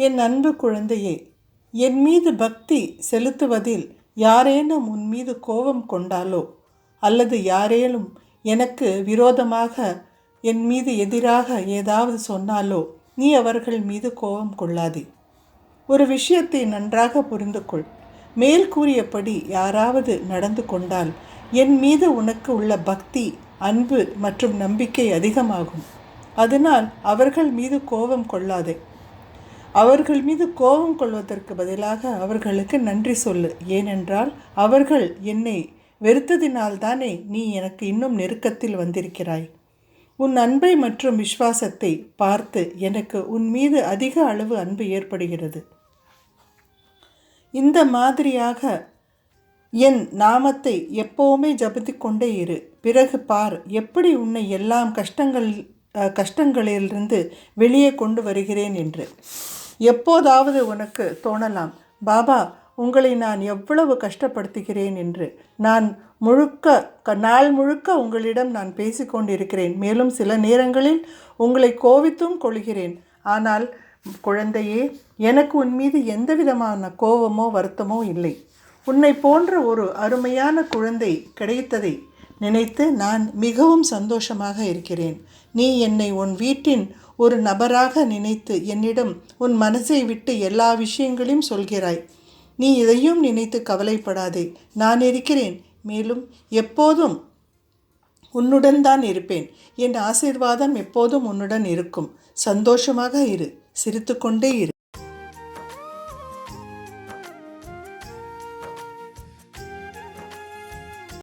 என் அன்பு குழந்தையே, என் மீது பக்தி செலுத்துவதில் யாரேனும் உன் மீது கோபம் கொண்டாலோ அல்லது யாரேனும் எனக்கு விரோதமாக என் மீது எதிராக ஏதாவது சொன்னாலோ நீ அவர்கள் மீது கோபம் கொள்ளாதே. ஒரு விஷயத்தை நன்றாக புரிந்து கொள். மேல் கூறியபடி யாராவது நடந்து கொண்டால் என் மீது உனக்கு உள்ள பக்தி, அன்பு மற்றும் நம்பிக்கை அதிகமாகும். அதனால் அவர்கள் மீது கோபம் கொள்ளாதே. அவர்கள் மீது கோபம் கொள்வதற்கு பதிலாக அவர்களுக்கு நன்றி சொல்லு. ஏனென்றால் அவர்கள் என்னை வெறுத்ததினால்தானே நீ எனக்கு இன்னும் நெருக்கத்தில் வந்திருக்கிறாய். உன் அன்பை மற்றும் விசுவாசத்தை பார்த்து எனக்கு உன் மீது அதிக அளவு அன்பு ஏற்படுகிறது. இந்த மாதிரியாக என் நாமத்தை எப்போவுமே ஜபித்து கொண்டே இரு. பிறகு பார் எப்படி உன்னை எல்லாம் கஷ்டங்களிலிருந்து வெளியே கொண்டு வருகிறேன் என்று. எப்போதாவது உனக்கு தோணலாம், பாபா உங்களை நான் எவ்வளவு கஷ்டப்படுத்துகிறேன் என்று. நாள் முழுக்க உங்களிடம் நான் பேசிக்கொண்டிருக்கிறேன். மேலும் சில நேரங்களில் உங்களை கோபித்தும் கொள்கிறேன். ஆனால் குழந்தையே, எனக்கு உன் மீது எந்த விதமான கோபமோ வருத்தமோ இல்லை. உன்னை போன்ற ஒரு அருமையான குழந்தை கிடைத்ததை நினைத்து நான் மிகவும் சந்தோஷமாக இருக்கிறேன். நீ என்னை உன் வீட்டின் ஒரு நபராக நினைத்து என்னிடம் உன் மனசை விட்டு எல்லா விஷயங்களையும் சொல்கிறாய். நீ இதையும் நினைத்து கவலைப்படாதே. நான் இருக்கிறேன். மேலும் எப்போதும் உன்னுடன் தான் இருப்பேன். என் ஆசீர்வாதம் எப்போதும் உன்னுடன் இருக்கும். சந்தோஷமாக இரு. சிரித்து கொண்டே இரு.